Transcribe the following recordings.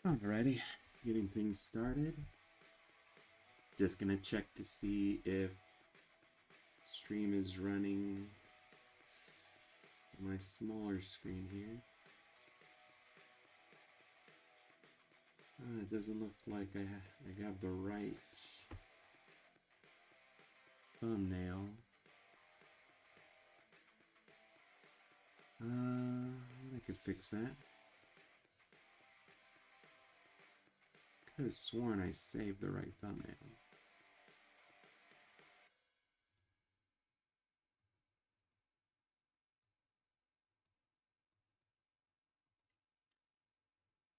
Alrighty, getting things started. Just gonna check to see if stream is running on my smaller screen here. It doesn't look like I have the right thumbnail. I could fix that. Could have sworn I saved the right thumbnail.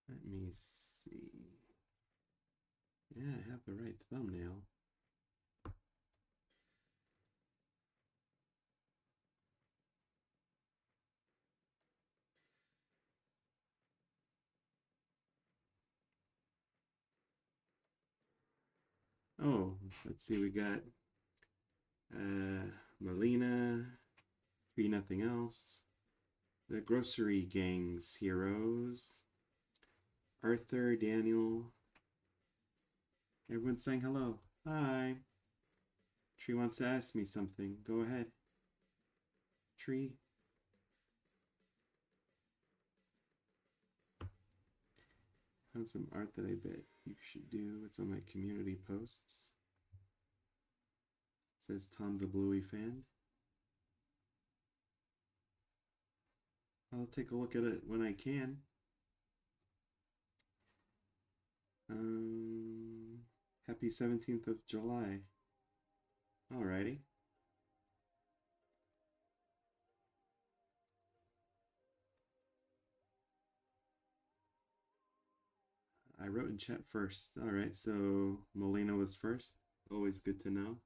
Let me see. Yeah, I have the right thumbnail. Oh, let's see, we got Melina, Be Nothing Else, the Grocery Gang's Heroes, Arthur, Daniel. Everyone's saying hello. Hi. Tree wants to ask me something. Go ahead. Tree. Found some art that I bet you should do. It's on my community posts. It says Tom the Bluey fan. I'll take a look at it when I can. Happy 17th of July. Alrighty. I wrote in chat first. Alright, so Molina was first. Always good to know.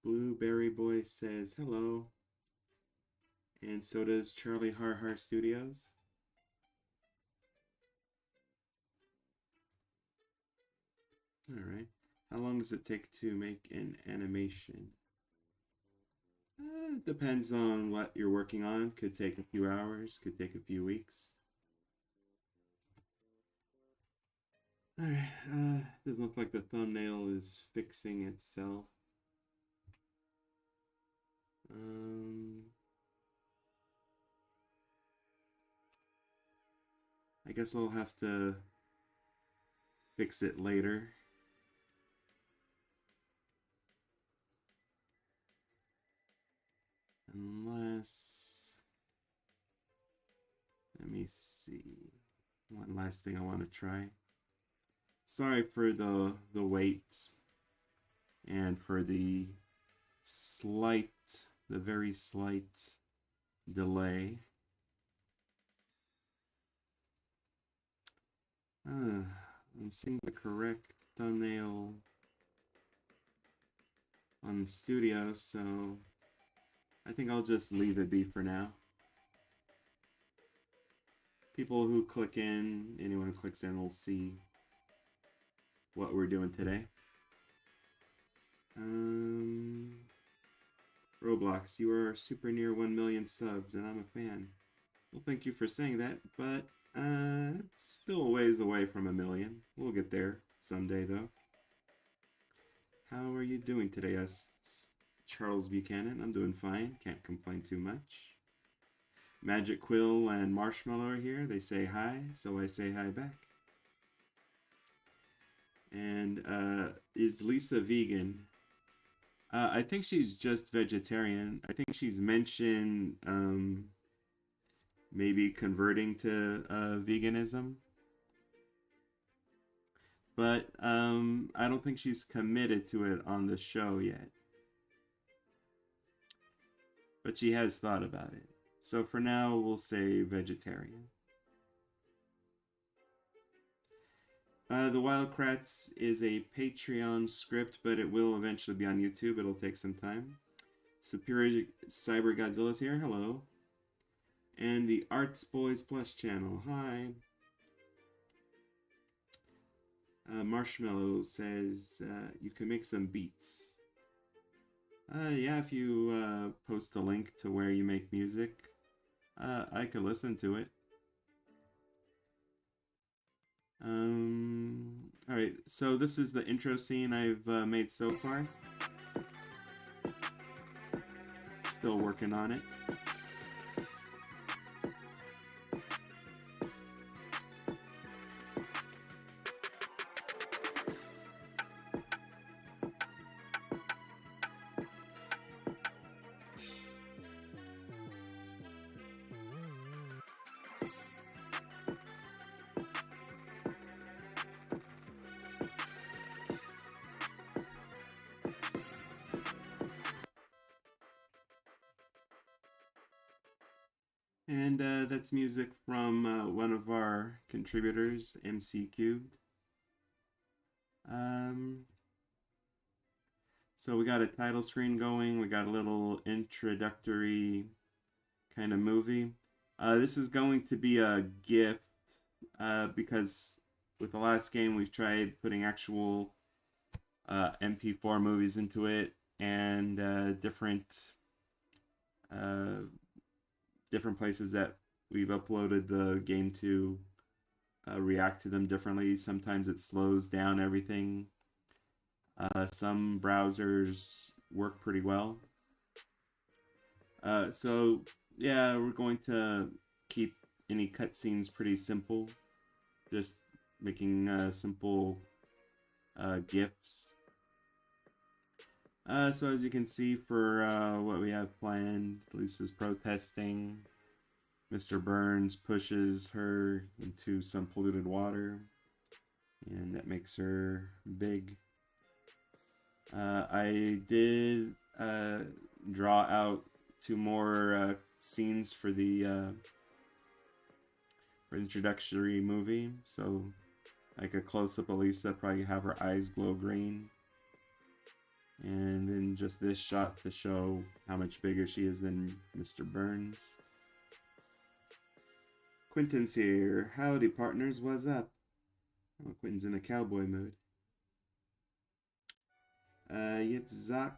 Blueberry Boy says hello. And so does Charlie Har Studios. Alright. How long does it take to make an animation? It depends on what you're working on. Could take a few hours, could take a few weeks. Alright, doesn't look like the thumbnail is fixing itself. I guess I'll have to fix it later. Unless, let me see. One last thing I want to try. Sorry for the wait and for the very slight delay. I'm seeing the correct thumbnail on the studio, so I think I'll just leave it be for now. People who click in, anyone who clicks in will see what we're doing today. Roblox, you are super near 1 million subs, and I'm a fan. Well, thank you for saying that, but it's still a ways away from 1 million. We'll get there someday, though. How are you doing today, Charles Buchanan? I'm doing fine. Can't complain too much. Magic Quill and Marshmallow are here. They say hi, so I say hi back. And is Lisa vegan? I think she's just vegetarian. I think she's mentioned maybe converting to veganism. But I don't think she's committed to it on the show yet. But she has thought about it. So for now, we'll say vegetarian. The Wildcrats is a Patreon script, but it will eventually be on YouTube. It'll take some time. Superior Cyber Godzilla's here. Hello. And the Arts Boys Plus channel. Hi. Marshmallow says you can make some beats. Yeah, if you post a link to where you make music, I could listen to it. Alright, so this is the intro scene I've made so far. Still working on it. And that's music from one of our contributors, MC Cubed. Um, so we got a title screen going. We got a little introductory kind of movie. This is going to be a GIF because with the last game we've tried putting actual MP4 movies into it and uh, different places that we've uploaded the game to react to them differently. Sometimes it slows down everything. Some browsers work pretty well. So yeah, we're going to keep any cutscenes pretty simple. Just making simple GIFs. So as you can see for what we have planned, Lisa's protesting. Mr. Burns pushes her into some polluted water, and that makes her big. I did draw out two more scenes for the introductory movie. So, like a close-up of Lisa, probably have her eyes glow green. And then just this shot to show how much bigger she is than Mr. Burns. Quentin's here. Howdy, partners. What's up? Oh, Quentin's in a cowboy mood. Yitzhak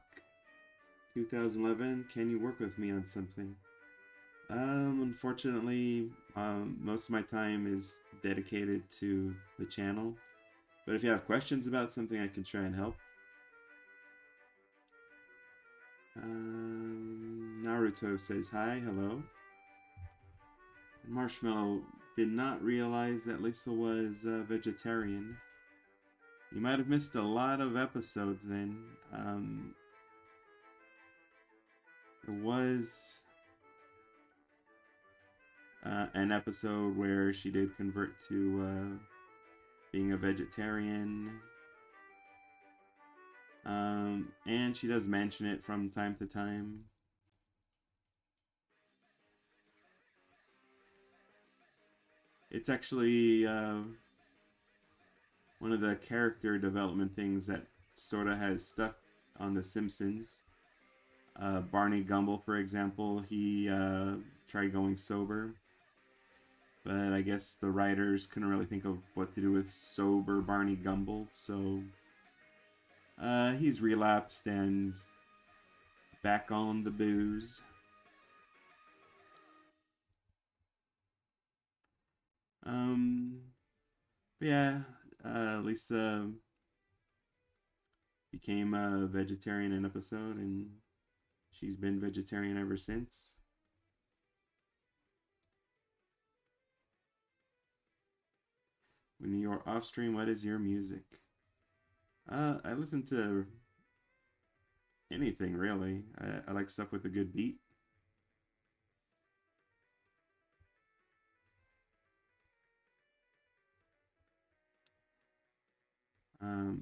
2011. Can you work with me on something? Unfortunately, most of my time is dedicated to the channel. But if you have questions about something, I can try and help. Naruto says hi, hello. Marshmallow did not realize that Lisa was a vegetarian. You might have missed a lot of episodes then. There was an episode where she did convert to being a vegetarian. And she does mention it from time to time. It's actually one of the character development things that sort of has stuck on The Simpsons. Barney Gumble, for example, he tried going sober, but I guess the writers couldn't really think of what to do with sober Barney Gumble, so he's relapsed and back on the booze. Yeah, Lisa became a vegetarian in an episode, and she's been vegetarian ever since. When you're off stream, what is your music? I listen to anything really. I like stuff with a good beat.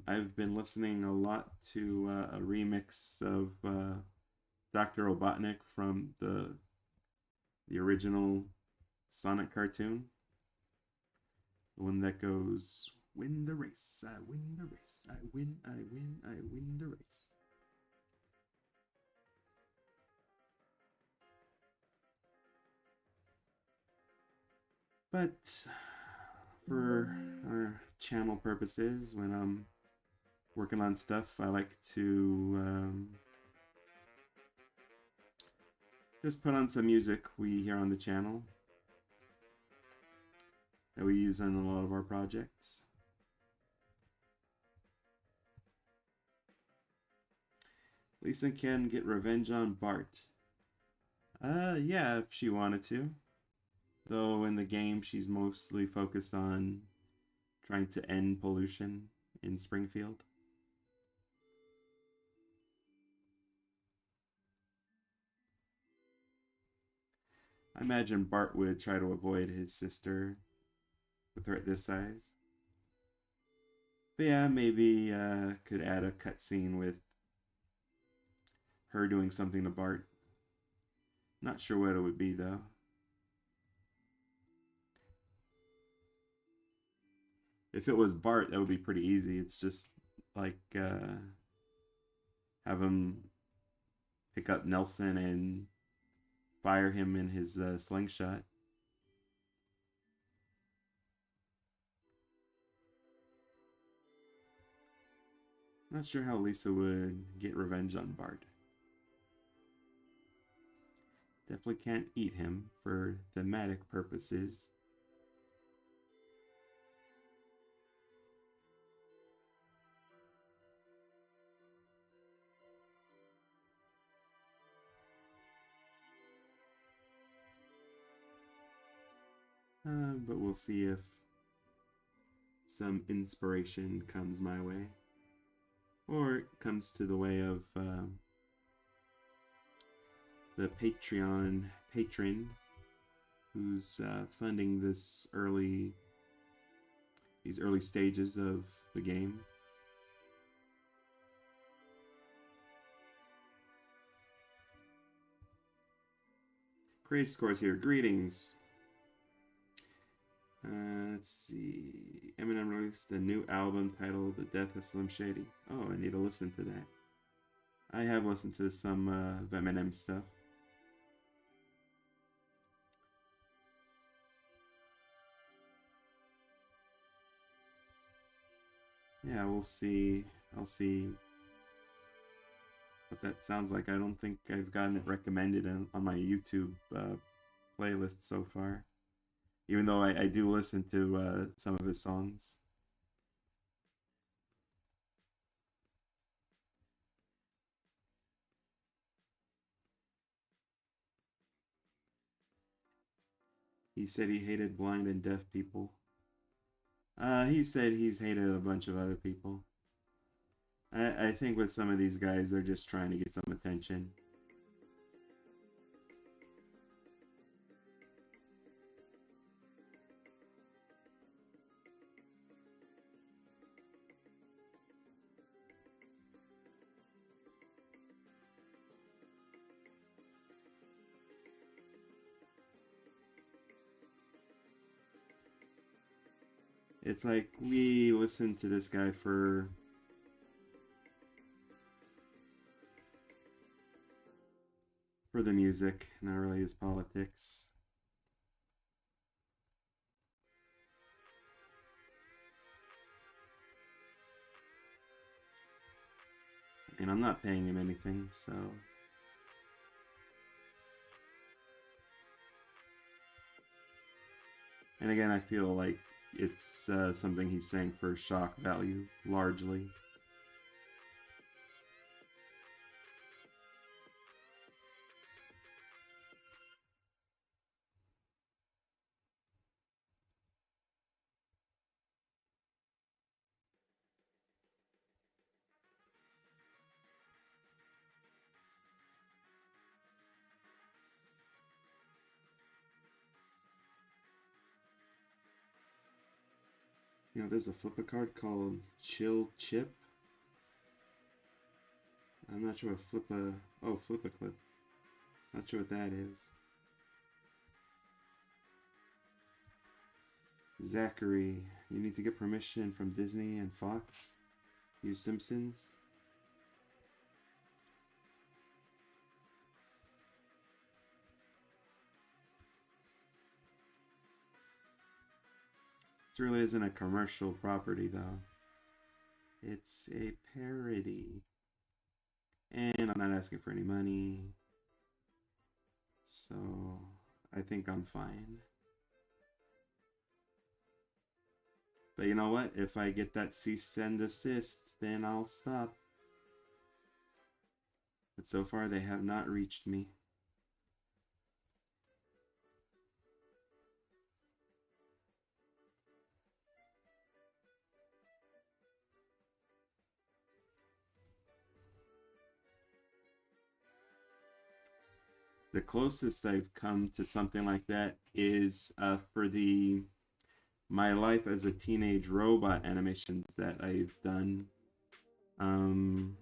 I've been listening a lot to a remix of Dr. Robotnik from the original Sonic cartoon. The one that goes, win the race, I win the race, I win, I win, I win the race. But for our channel purposes, when I'm working on stuff, I like to Just put on some music we hear on the channel that we use on a lot of our projects. Lisa can get revenge on Bart. Yeah, if she wanted to. Though in the game, she's mostly focused on trying to end pollution in Springfield. I imagine Bart would try to avoid his sister with her at this size. But yeah, maybe could add a cutscene with her doing something to Bart. Not sure what it would be though. If it was Bart, that would be pretty easy. It's just like have him pick up Nelson and fire him in his slingshot. Not sure how Lisa would get revenge on Bart. Definitely can't eat him for thematic purposes. But we'll see if some inspiration comes my way. Or it comes to the way of the Patreon patron who's funding these early stages of the game. Creative Scores here. Greetings. Let's see. Eminem released a new album titled The Death of Slim Shady. Oh, I need to listen to that. I have listened to some of Eminem stuff. Yeah, we'll see. I'll see what that sounds like. I don't think I've gotten it recommended on my YouTube playlist so far. Even though I do listen to some of his songs. He said he hated blind and deaf people. He said he's hated a bunch of other people. I think with some of these guys, they're just trying to get some attention. It's like we listen to this guy for the music, not really his politics. And I'm not paying him anything, so. And again, I feel like it's something he's saying for shock value, largely. You know, there's a flip a card called Chill Chip. I'm not sure what flip a clip. Not sure what that is. Zachary, you need to get permission from Disney and Fox. Use Simpsons. This really isn't a commercial property, though. It's a parody. And I'm not asking for any money. So I think I'm fine. But you know what? If I get that cease and desist, then I'll stop. But so far they have not reached me. The closest I've come to something like that is for the My Life as a Teenage Robot animations that I've done. Um,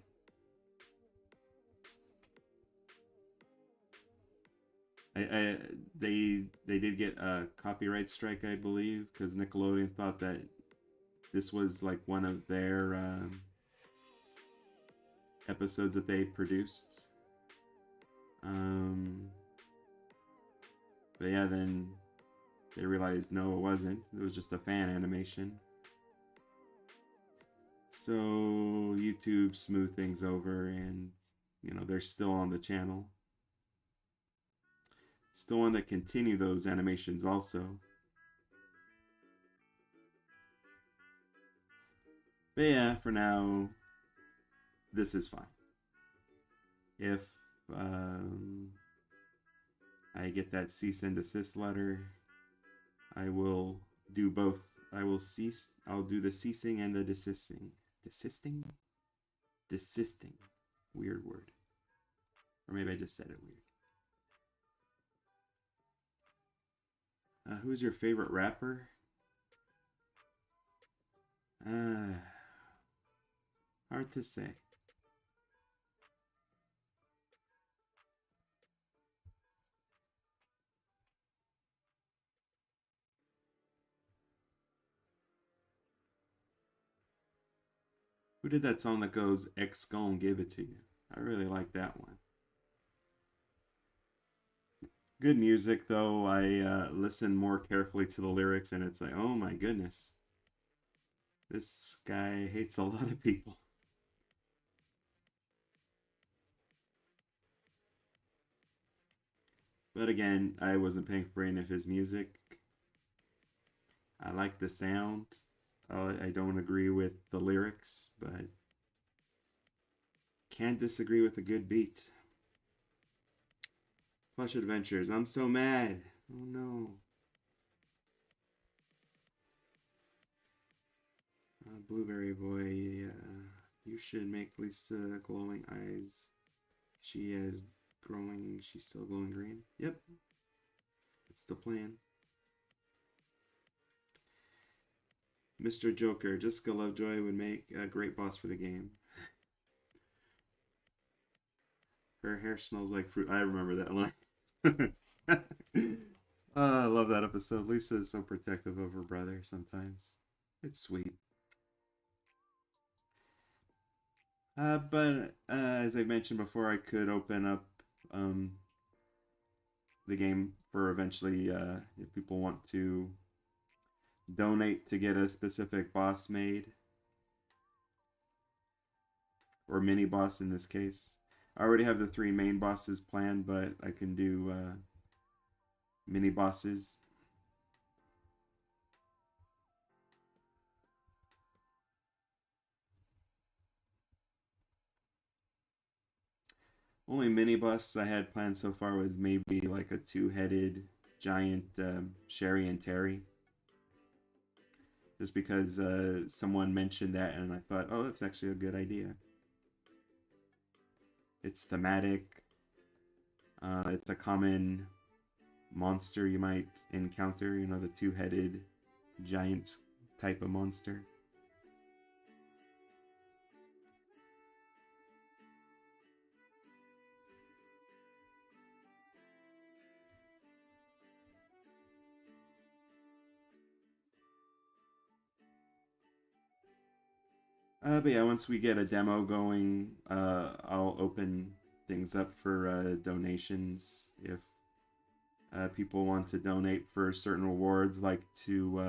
I they did get a copyright strike, I believe, because Nickelodeon thought that this was like one of their episodes that they produced. Um, but yeah, then they realized no, it wasn't. It was just a fan animation. So YouTube smoothed things over, and you know they're still on the channel. Still want to continue those animations also. But yeah, for now, this is fine. If um, I get that cease and desist letter, I will do both. I will cease. I'll do the ceasing and the desisting. Desisting? Desisting. Weird word. Or maybe I just said it weird. Who's your favorite rapper? Hard to say. Who did that song that goes, X gon' give it to you? I really like that one. Good music, though. I listen more carefully to the lyrics, and it's like, oh my goodness. This guy hates a lot of people. But again, I wasn't paying for any of his music. I like the sound. I don't agree with the lyrics, but can't disagree with a good beat. Plush Adventures. I'm so mad. Oh no. Blueberry Boy. You should make Lisa glowing eyes. She is growing. She's still glowing green. Yep. That's the plan. Mr. Joker. Jessica Lovejoy would make a great boss for the game. Her hair smells like fruit. I remember that line. I love that episode. Lisa is so protective of her brother sometimes. It's sweet. But as I mentioned before, I could open up um, the game for eventually if people want to donate to get a specific boss made, or mini boss in this case. I already have the 3 main bosses planned, but I can do mini bosses. Only mini boss I had planned so far was maybe like a 2-headed giant Sherry and Terry. Just because someone mentioned that and I thought, oh, that's actually a good idea. It's thematic. It's a common monster you might encounter, you know, the 2-headed giant type of monster. But yeah, once we get a demo going, I'll open things up for donations. If people want to donate for certain rewards, like to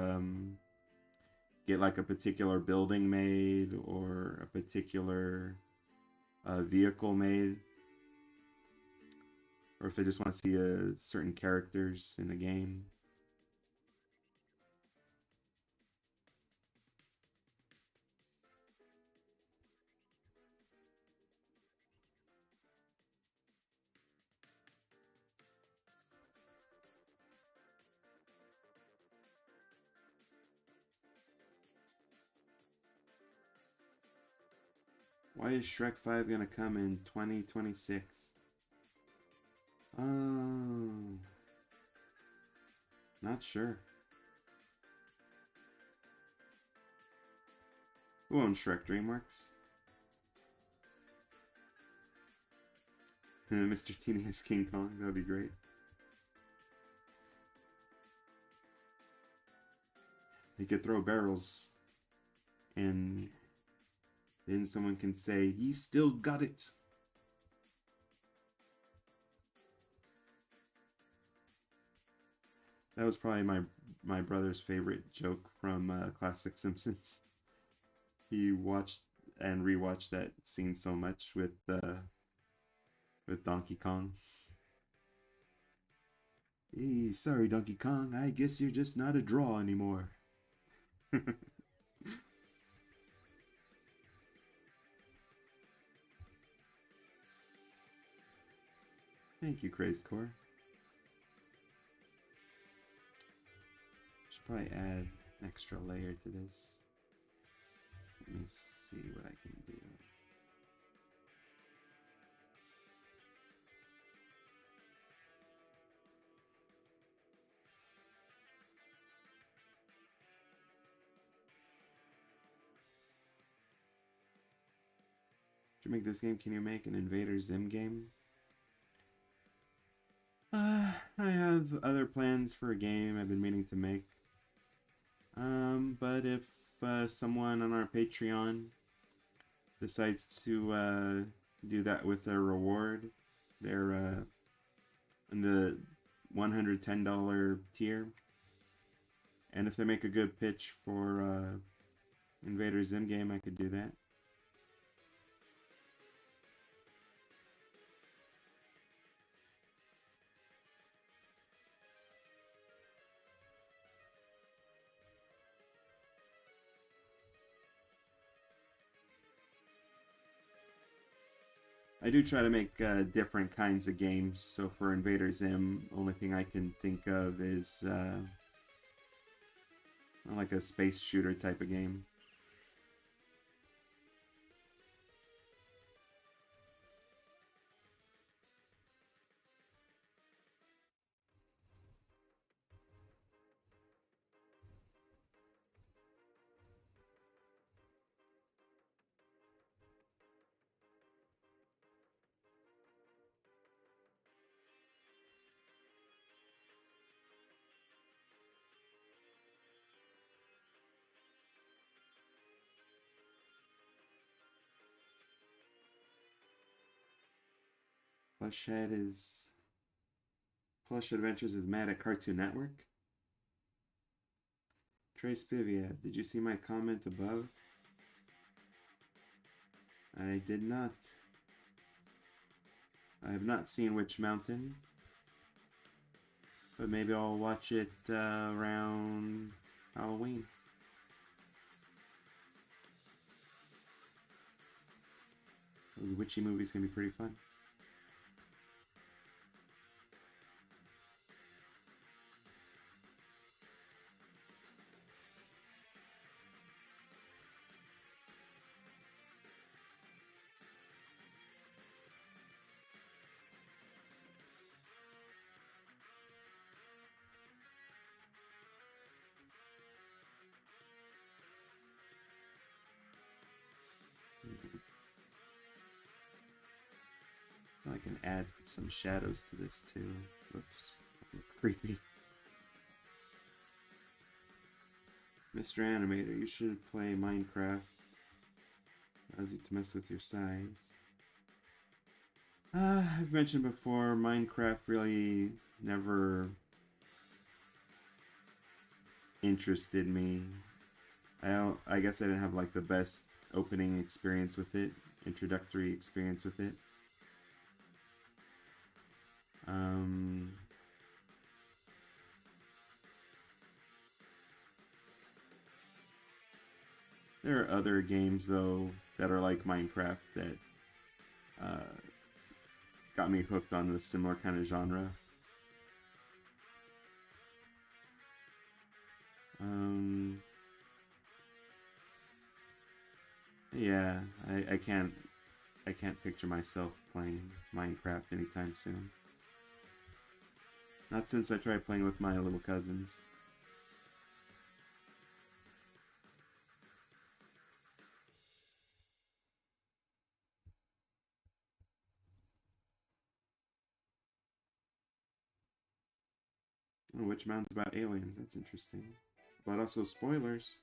get like a particular building made or a particular vehicle made, or if they just want to see certain characters in the game. Why is Shrek 5 gonna come in 2026? Oh, not sure. Who owns Shrek? DreamWorks? Mr. Teenage King Kong, that'd be great. He could throw barrels, and then someone can say, "He still got it." That was probably my brother's favorite joke from classic Simpsons. He watched and rewatched that scene so much with Donkey Kong. Hey, sorry, Donkey Kong. I guess you're just not a draw anymore. Thank you, Crazed Core. Should probably add an extra layer to this. Let me see what I can do. To make this game, can you make an Invader Zim game? I have other plans for a game I've been meaning to make. But if someone on our Patreon decides to do that with their reward, they're in the $110 tier, and if they make a good pitch for Invader Zim game, I could do that. I do try to make different kinds of games. So for Invader Zim, only thing I can think of is like a space shooter type of game. Plushhead is Plush Adventures is mad at Cartoon Network. Trey Spivia, did you see my comment above? I did not. I have not seen Witch Mountain, but maybe I'll watch it around Halloween. Those witchy movies can be pretty fun. I can add some shadows to this too. Looks creepy. Mr. Animator, you should play Minecraft. Allows you to mess with your size. I've mentioned before, Minecraft really never interested me. I guess I didn't have like the best opening experience with it, introductory experience with it. Um, there are other games though that are like Minecraft that uh, got me hooked on this similar kind of genre. Um, yeah, I can't picture myself playing Minecraft anytime soon. Not since I tried playing with my little cousins. Oh, which mountain's about aliens? That's interesting. But also spoilers.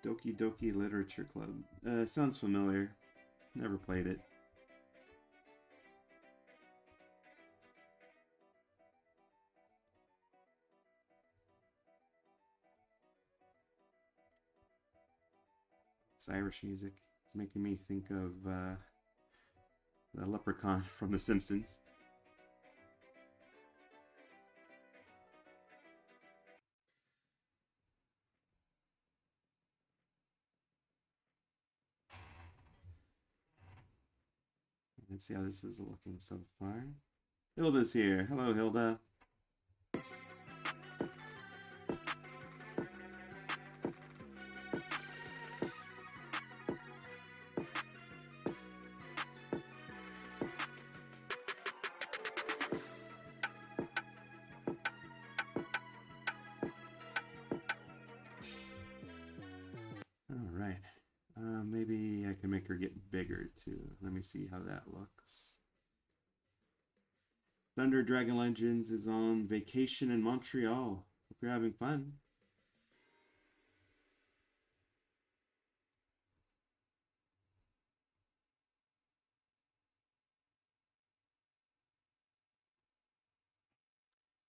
Doki Doki Literature Club. Sounds familiar. Never played it. It's Irish music. It's making me think of the leprechaun from The Simpsons. Let's see how this is looking so far. Hilda's here. Hello, Hilda. All right. Maybe I can make her get bigger too. Let me see how that looks. Thunder Dragon Legends is on vacation in Montreal. Hope you're having fun.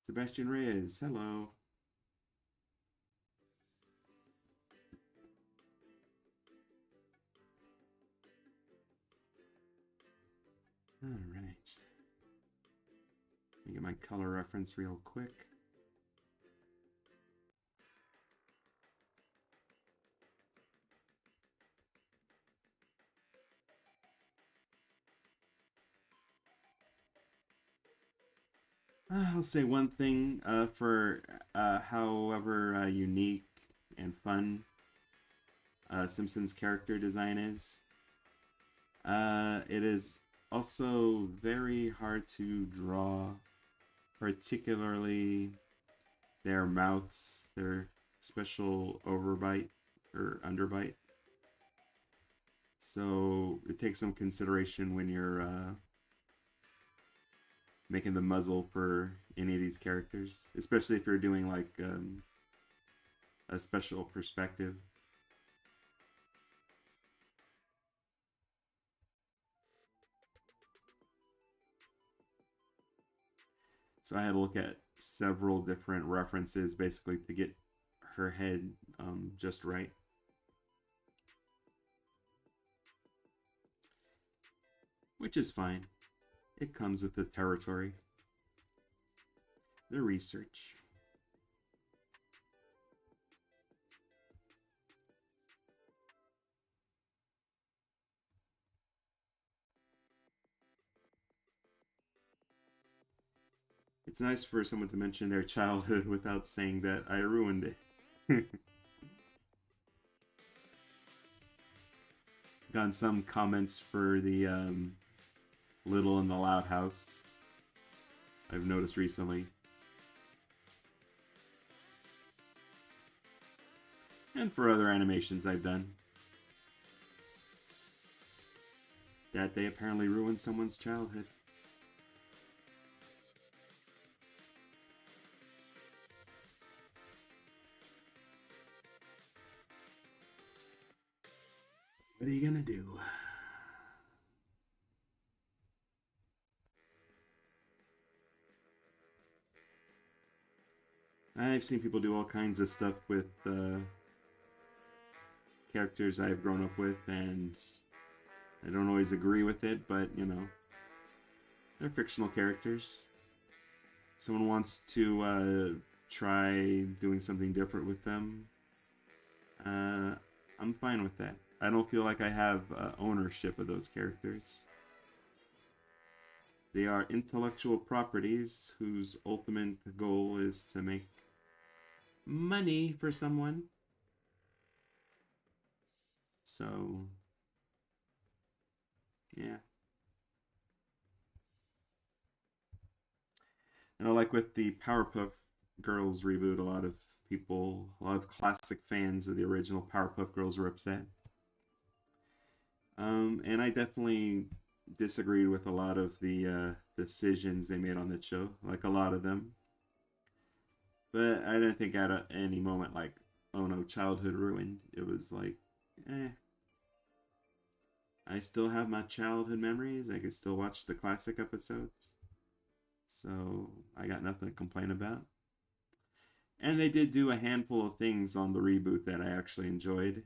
Sebastian Reyes, hello. All right. Let me get my color reference real quick. I'll say one thing for however unique and fun Simpson's character design is. It is also very hard to draw, particularly their mouths, their special overbite or underbite. So it takes some consideration when you're making the muzzle for any of these characters, especially if you're doing like a special perspective. So I had to look at several different references basically to get her head just right. Which is fine. It comes with the territory. The research. It's nice for someone to mention their childhood without saying that I ruined it. Gotten some comments for the Little in the Loud House. I've noticed recently. And for other animations I've done. That they apparently ruined someone's childhood. What are you gonna do? I've seen people do all kinds of stuff with characters I've grown up with, and I don't always agree with it, but they're fictional characters. If someone wants to try doing something different with them, uh, I'm fine with that. I don't feel like I have ownership of those characters. They are intellectual properties whose ultimate goal is to make money for someone. So, yeah. Like with the Powerpuff Girls reboot, a lot of classic fans of the original Powerpuff Girls were upset. And I definitely disagreed with a lot of the decisions they made on the show, like a lot of them. But I didn't think at any moment like, oh no, childhood ruined. It was like, eh, I still have my childhood memories. I can still watch the classic episodes. So I got nothing to complain about. And they did do a handful of things on the reboot that I actually enjoyed.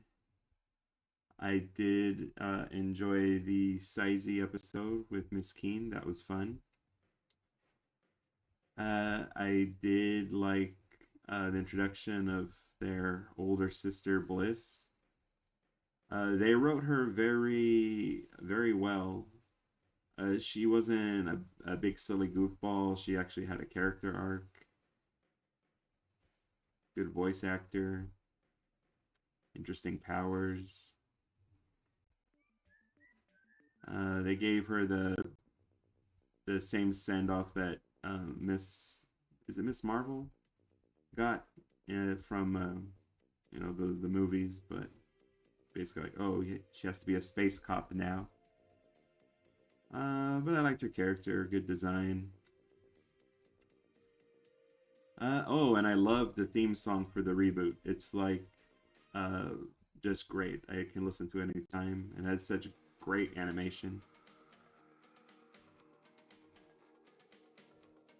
I did enjoy the Sizey episode with Miss Keen. That was fun. I did like the introduction of their older sister, Bliss. They wrote her very, very well. She wasn't a big silly goofball. She actually had a character arc, good voice actor, interesting powers. They gave her the same send off that Miss is it Miss Marvel got from the movies, but basically like, oh, she has to be a space cop now. But I liked her character, good design. Oh, and I love the theme song for the reboot. It's like uh, just great. I can listen to it anytime, and has such great animation.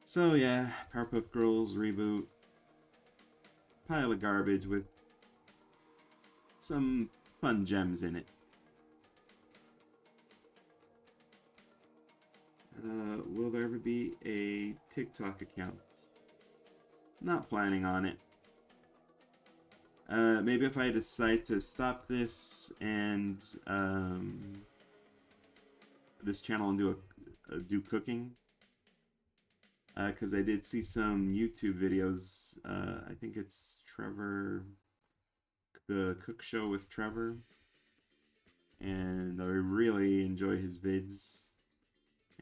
So yeah, Powerpuff Girls reboot, pile of garbage with some fun gems in it. Will there ever be a TikTok account? Not planning on it. Maybe if I decide to stop this and this channel and do cooking, because I did see some YouTube videos. I think it's Trevor, the Cook Show with Trevor, and I really enjoy his vids.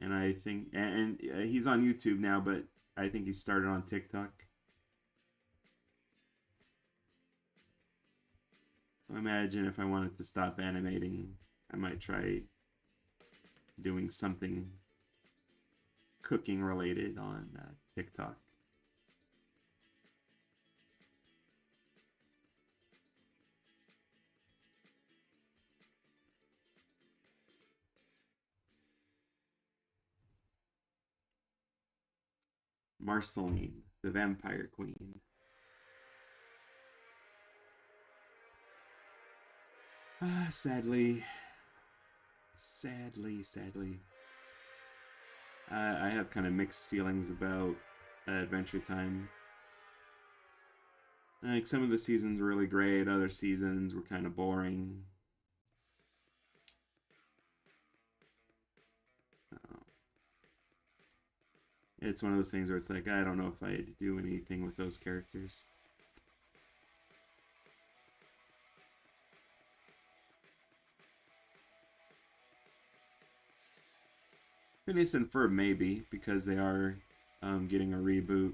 And I think, and he's on YouTube now, but I think he started on TikTok. So imagine if I wanted to stop animating, I might try doing something cooking related on TikTok. Marceline, the Vampire Queen. Sadly, sadly, I have kind of mixed feelings about Adventure Time. Like some of the seasons were really great, other seasons were kind of boring. Uh, it's one of those things where it's like, I don't know if I'd do anything with those characters. Phineas and Ferb maybe, because they are getting a reboot.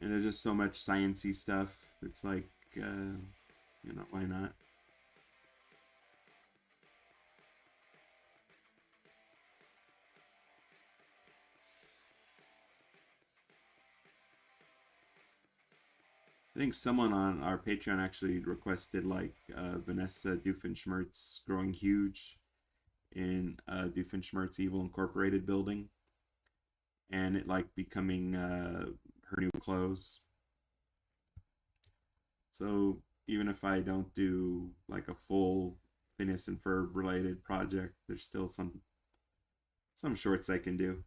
And there's just so much sciencey stuff. It's like, why not? I think someone on our Patreon actually requested like Vanessa Doofenshmirtz growing huge in Doofenshmirtz Evil Incorporated building, and it like becoming her new clothes. So even if I don't do like a full Phineas and Ferb related project, there's still some shorts I can do.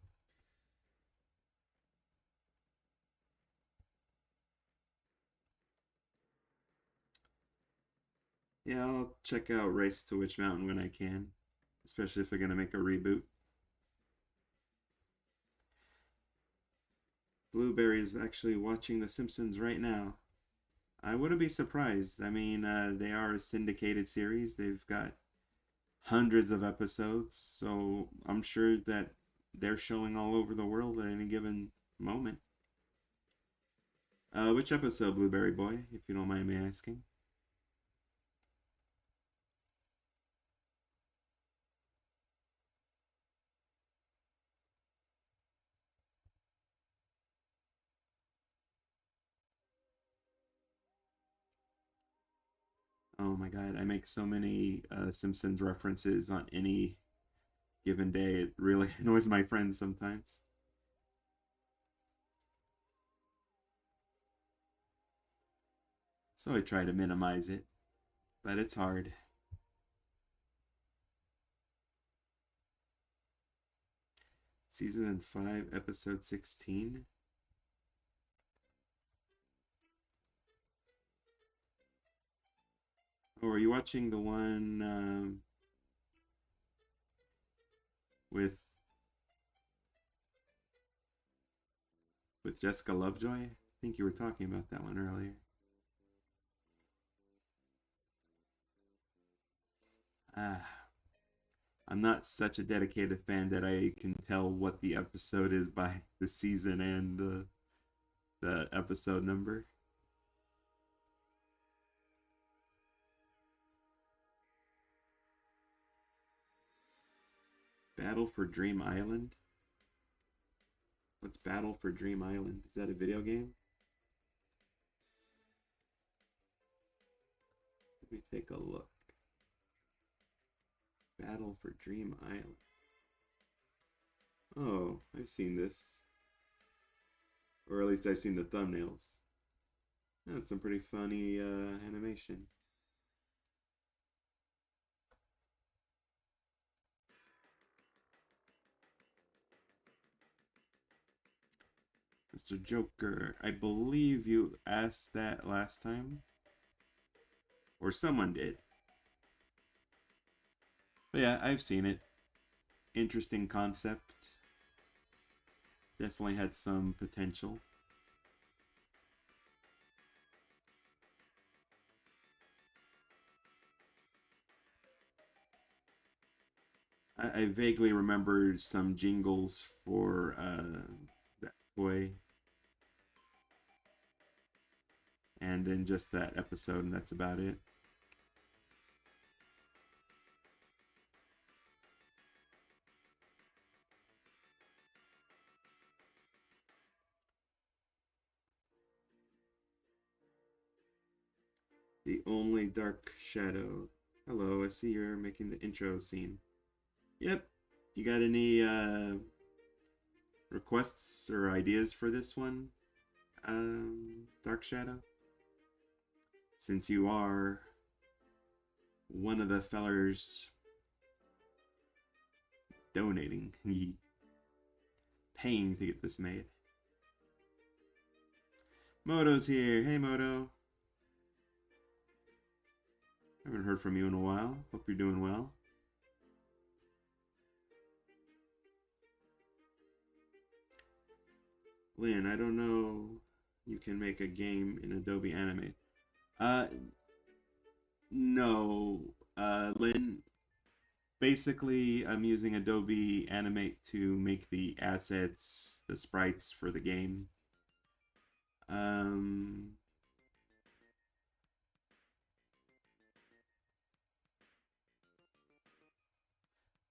Yeah, I'll check out Race to Witch Mountain when I can, especially if they're gonna make a reboot. Blueberry is actually watching The Simpsons right now. I wouldn't be surprised. I mean, they are a syndicated series. They've got hundreds of episodes, so I'm sure that they're showing all over the world at any given moment. Which episode, Blueberry Boy, if you don't mind me asking? Oh my god, I make so many Simpsons references on any given day. It really annoys my friends sometimes. So I try to minimize it, but it's hard. Season 5, episode 16. Oh, are you watching the one with Jessica Lovejoy? I think you were talking about that one earlier. Ah, I'm not such a dedicated fan that I can tell what the episode is by the season and the episode number. Battle for Dream Island? What's Battle for Dream Island? Is that a video game? Let me take a look. Battle for Dream Island. Oh, I've seen this. Or at least I've seen the thumbnails. That's some pretty funny animation. Mr. Joker, I believe you asked that last time. Or someone did. But yeah, I've seen it. Interesting concept. Definitely had some potential. I vaguely remember some jingles for that toy, and then just that episode, and that's about it. The only dark shadow. Hello, I see you're making the intro scene. Yep. You got any requests or ideas for this one, Dark Shadow? Since you are one of the fellers donating, paying to get this made. Moto's here. Hey, Moto. Haven't heard from you in a while. Hope you're doing well. Lynn, I don't know. You can make a game in Adobe Animate. Uh, no. Lynn, basically, I'm using Adobe Animate to make the assets, the sprites for the game. Um,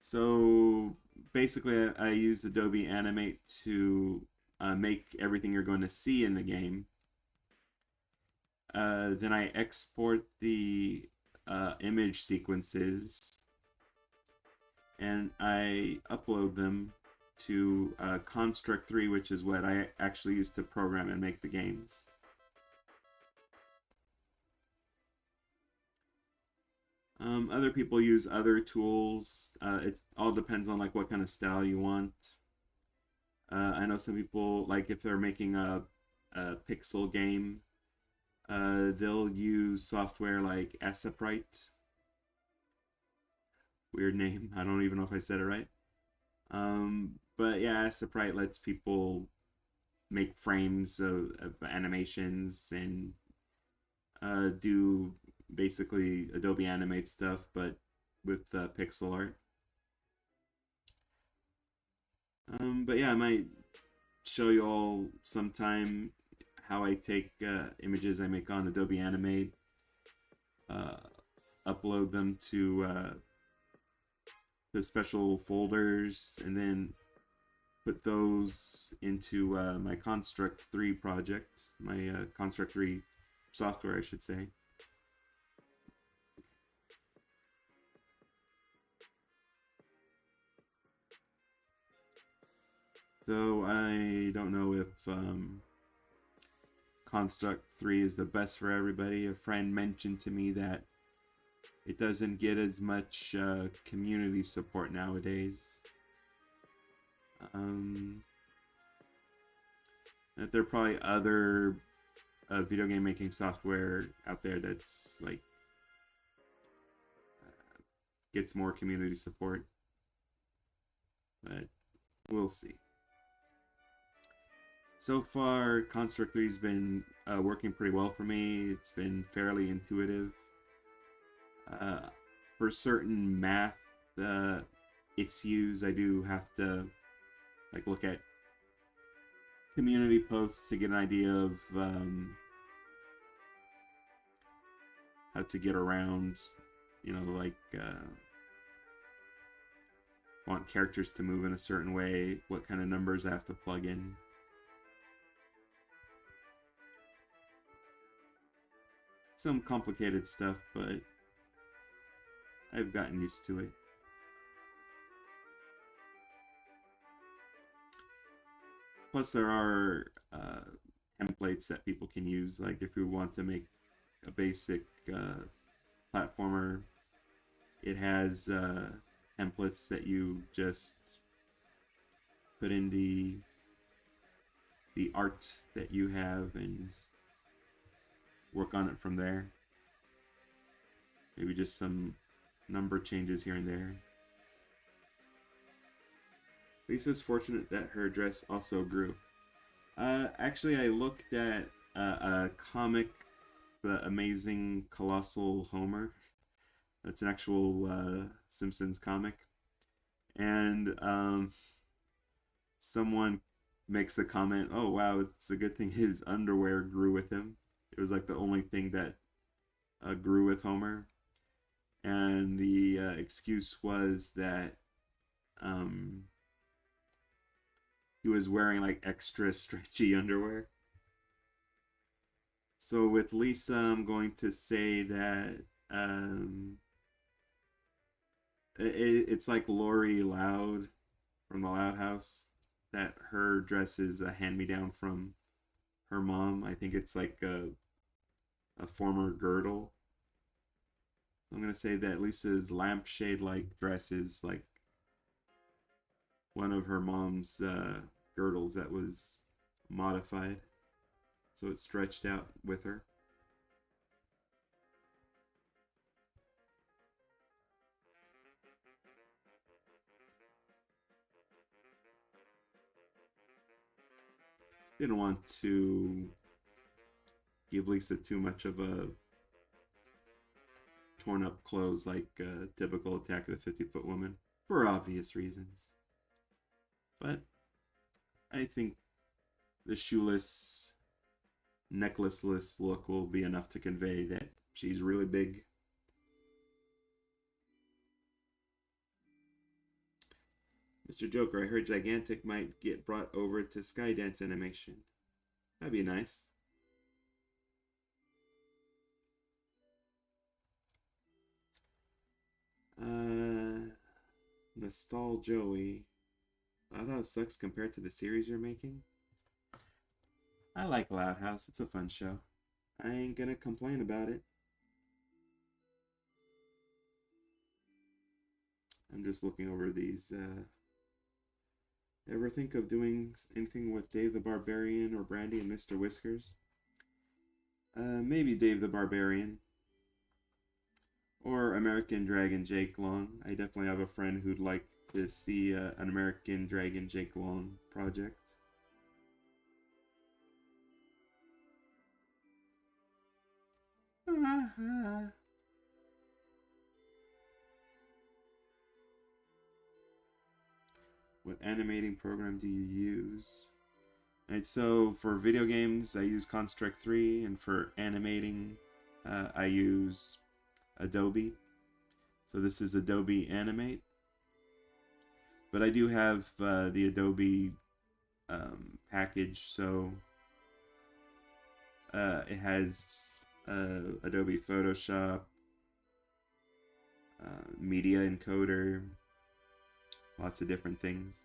so basically, I use Adobe Animate to make everything you're going to see in the game. Then I export the image sequences and I upload them to Construct 3, which is what I actually use to program and make the games. Other people use other tools. It all depends on like what kind of style you want. I know some people like if they're making a pixel game, they'll use software like Asaprite. Weird name. I don't even know if I said it right. But yeah, Asaprite lets people make frames of animations and do basically Adobe Animate stuff, but with pixel art. But yeah, I might show you all sometime how I take images I make on Adobe Animate, uh, upload them to the special folders, and then put those into my Construct 3 project, my Construct 3 software, I should say. Though I don't know if Construct 3 is the best for everybody. A friend mentioned to me that it doesn't get as much community support nowadays. That there are probably other video game making software out there that's like gets more community support, but we'll see. So far, Construct 3 has been working pretty well for me. It's been fairly intuitive. For certain math issues, I do have to like look at community posts to get an idea of how to get around, like want characters to move in a certain way, what kind of numbers I have to plug in. Some complicated stuff, but I've gotten used to it. Plus, there are templates that people can use. Like if you want to make a basic platformer, it has templates that you just put in the art that you have and work on it from there. Maybe just some number changes here and there. Lisa's fortunate that her dress also grew. Actually, I looked at a comic, The Amazing Colossal Homer. That's an actual Simpsons comic. And someone makes a comment, oh wow, it's a good thing his underwear grew with him. It was like the only thing that grew with Homer. And the excuse was that he was wearing like extra stretchy underwear. So with Lisa, I'm going to say that it's like Lori Loud from the Loud House, that her dress is a hand-me-down from her mom. I think it's like a former girdle. I'm going to say that Lisa's lampshade-like dress is like one of her mom's girdles that was modified, so it stretched out with her. Didn't want to give Lisa too much of a torn up clothes like typical Attack of the 50-Foot Woman for obvious reasons. But I think the shoeless, necklaceless look will be enough to convey that she's really big. Mr. Joker, I heard Gigantic might get brought over to Skydance Animation. That'd be nice. Nostal Joey. Loud House sucks compared to the series you're making. I like Loud House. It's a fun show. I ain't gonna complain about it. I'm just looking over these. Ever think of doing anything with Dave the Barbarian or Brandy and Mr. Whiskers? Maybe Dave the Barbarian. Or American Dragon Jake Long. I definitely have a friend who'd like to see an American Dragon Jake Long project. What animating program do you use? Alright, so for video games, I use Construct 3, and for animating, I use Adobe. So this is Adobe Animate. But I do have the Adobe package, so it has Adobe Photoshop, Media Encoder, lots of different things.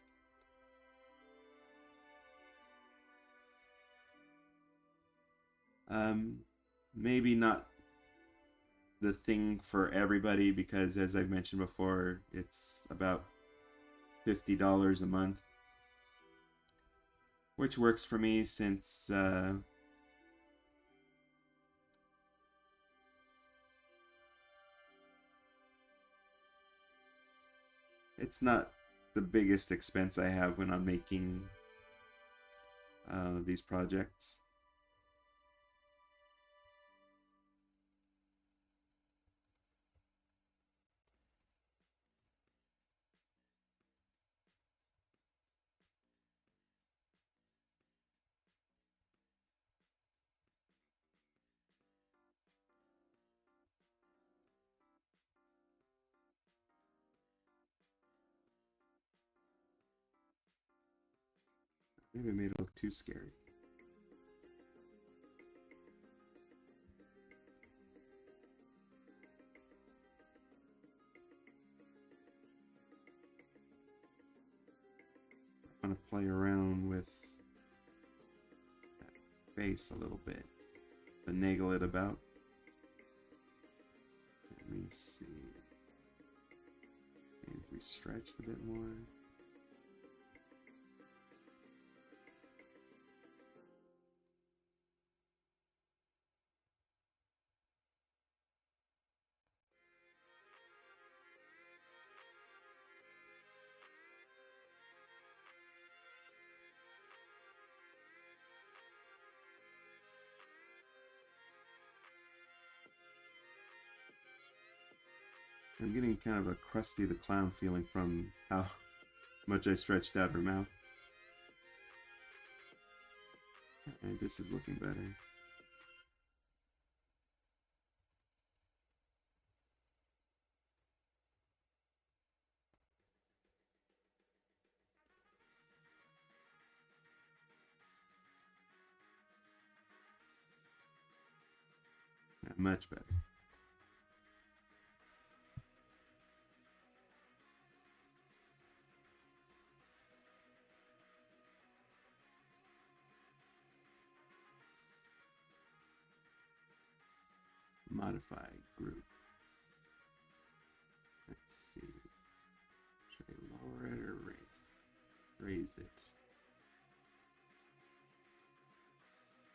Maybe not the thing for everybody, because as I've mentioned before, it's about $50 a month, which works for me since it's not the biggest expense I have when I'm making these projects. Maybe I made it look too scary. I want to play around with that face a little bit, finagle it about. Let me see. Maybe we stretched a bit more. I'm getting kind of a Krusty the Clown feeling from how much I stretched out her mouth. Alright, this is looking better. Yeah, much better. Modify group. Let's see. Should I lower it or raise it? Raise it.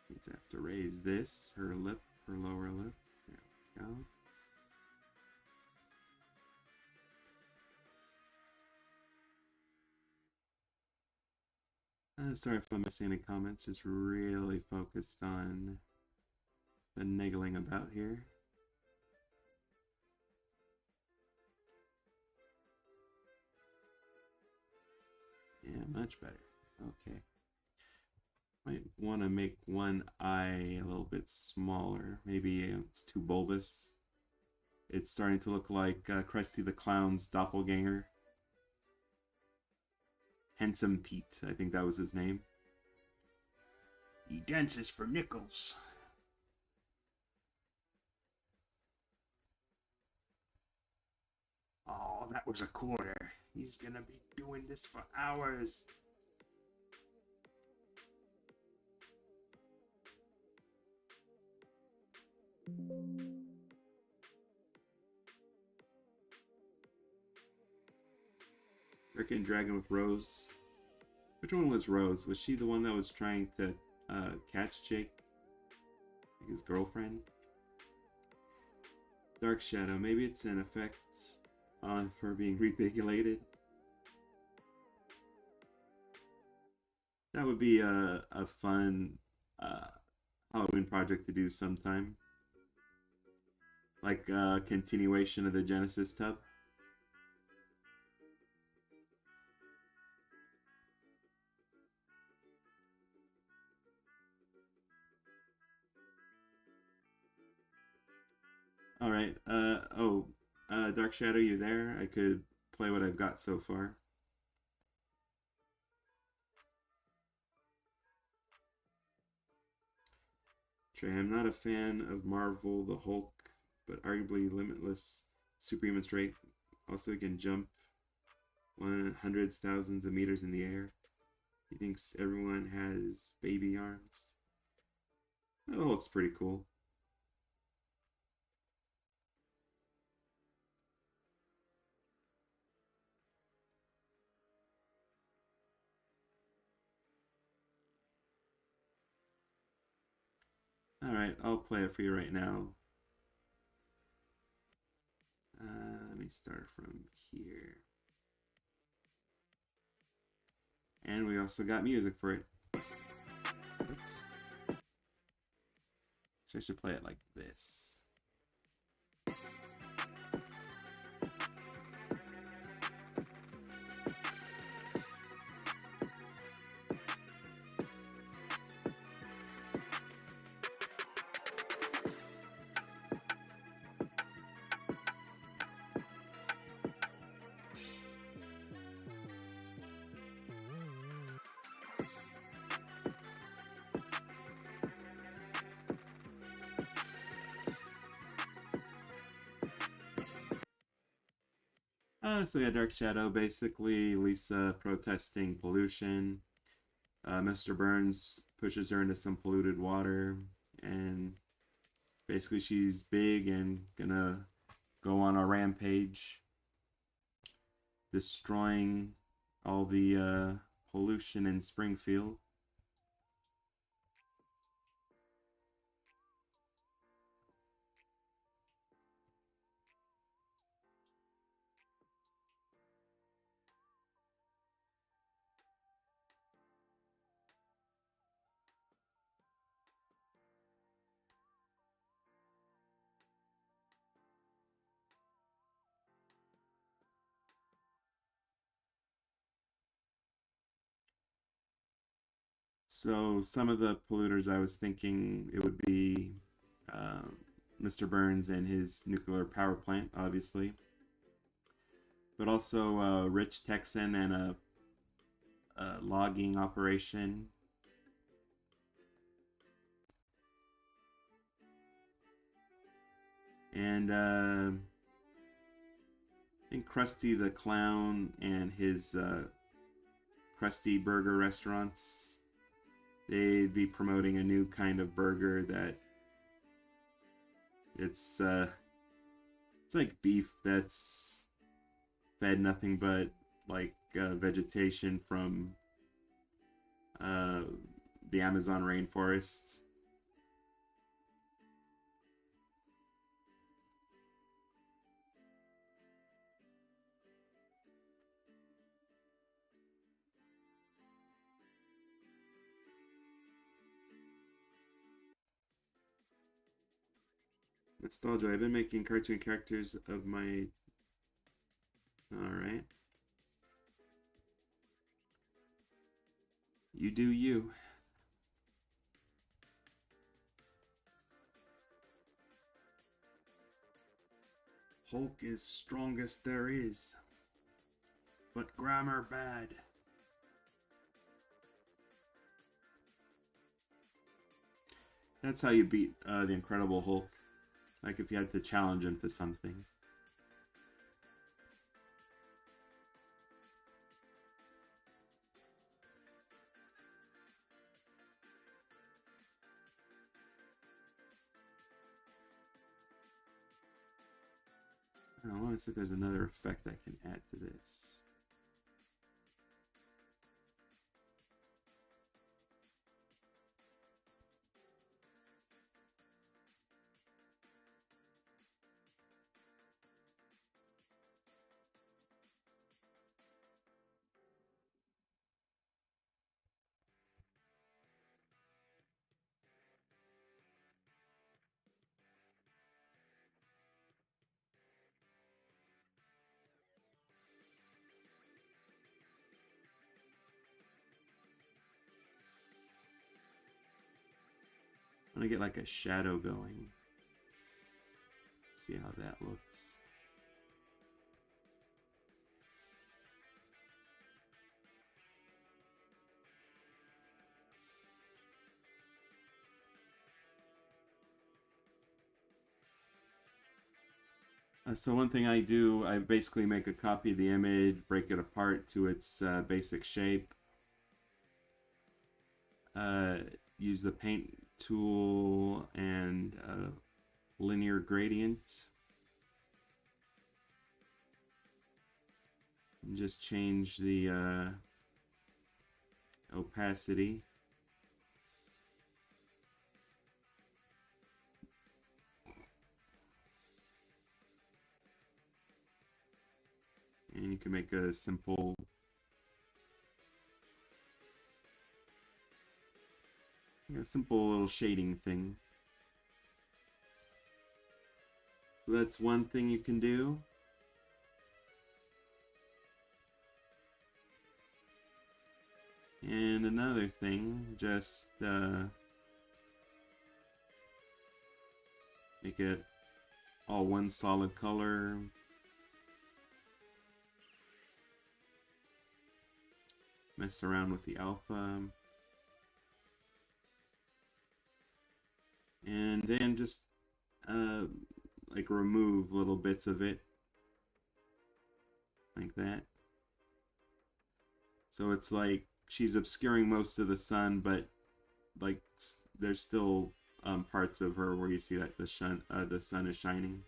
Means I have to raise this, her lip, her lower lip. There we go. Sorry if I'm missing any comments, just really focused on the niggling about here. Yeah, much better. Okay. Might want to make one eye a little bit smaller. Maybe it's too bulbous. It's starting to look like Krusty the Clown's doppelganger. Handsome Pete, I think that was his name. He dances for nickels. Oh, that was a quarter. He's gonna be doing this for hours. Freaking dragon with Rose. Which one was Rose? Was she the one that was trying to catch Jake? His girlfriend? Dark Shadow. Maybe it's an effect on her being repigulated. That would be a fun Halloween project to do sometime. Like a continuation of the Genesis tub. Alright, Dark Shadow, you there? I could play what I've got so far. Trey, I'm not a fan of Marvel, the Hulk, but arguably limitless superhuman strength. Also, he can jump hundreds, thousands of meters in the air. He thinks everyone has baby arms. That looks pretty cool. Alright, I'll play it for you right now. Let me start from here. And we also got music for it. Oops. So I should play it like this. So yeah, Dark Shadow, basically Lisa protesting pollution. Mr. Burns pushes her into some polluted water, and basically she's big and gonna go on a rampage, destroying all the pollution in Springfield. So some of the polluters I was thinking it would be Mr. Burns and his nuclear power plant, obviously, but also a rich Texan and a logging operation. And I think Krusty the Clown and his Krusty Burger restaurants. They'd be promoting a new kind of burger that it's like beef that's fed nothing but like vegetation from the Amazon rainforest. Nostalgia. I've been making cartoon characters of my... Alright. You do you. Hulk is strongest there is, but grammar bad. That's how you beat the Incredible Hulk. Like if you had to challenge him to something. I want to see if there's another effect I can add to this. I'm gonna get like a shadow going. See how that looks. So one thing I do, I basically make a copy of the image, break it apart to its basic shape, uh, use the paint tool and linear gradient, and just change the opacity. And you can make a simple little shading thing. So that's one thing you can do. And another thing, just make it all one solid color. Mess around with the alpha. And then just like remove little bits of it like that. So it's like she's obscuring most of the sun, but like there's still parts of her where you see that the sun is shining.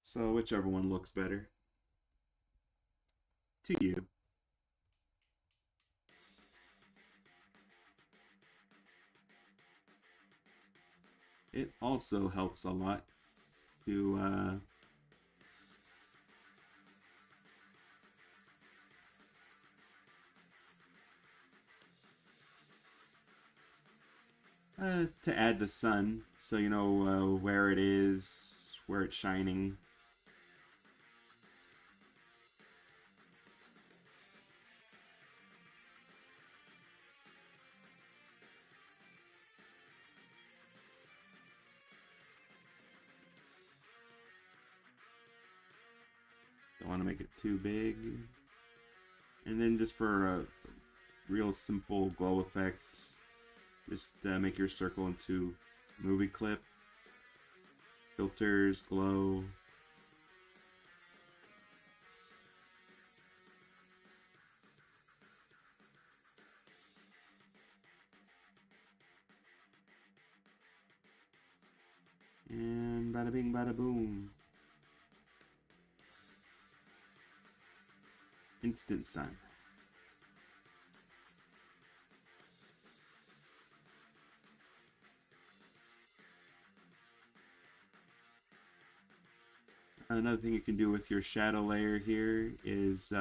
So whichever one looks better to you. It also helps a lot to add the sun, so you know where it is, where it's shining. Don't want to make it too big. And then just for a real simple glow effect, just make your circle into movie clip, filters, glow. And bada bing, bada boom. Instant sun. Another thing you can do with your shadow layer here is,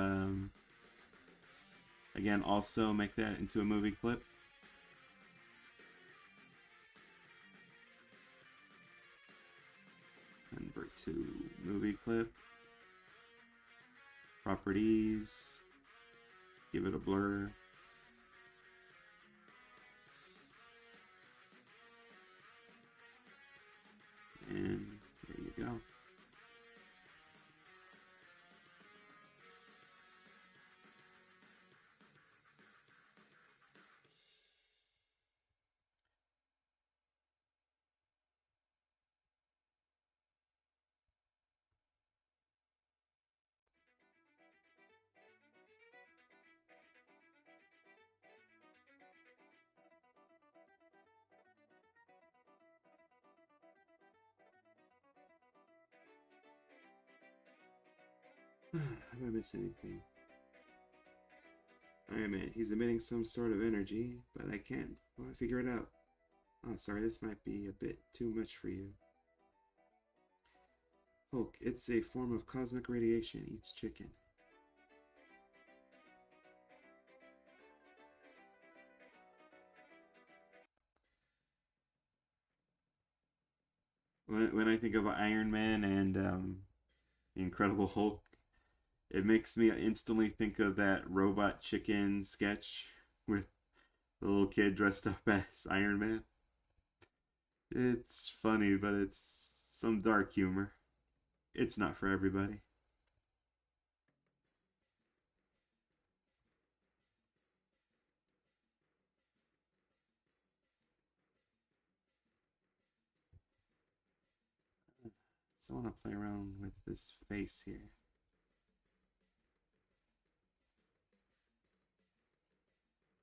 again, also make that into a movie clip. Convert to movie clip. Properties. Give it a blur. And there you go. Did I miss anything? Alright, man. He's emitting some sort of energy, but I can't figure it out. Oh, sorry. This might be a bit too much for you. Hulk, it's a form of cosmic radiation. Eats chicken. When I think of Iron Man and the Incredible Hulk, it makes me instantly think of that Robot Chicken sketch with the little kid dressed up as Iron Man. It's funny, but it's some dark humor. It's not for everybody. So I want to play around with this face here.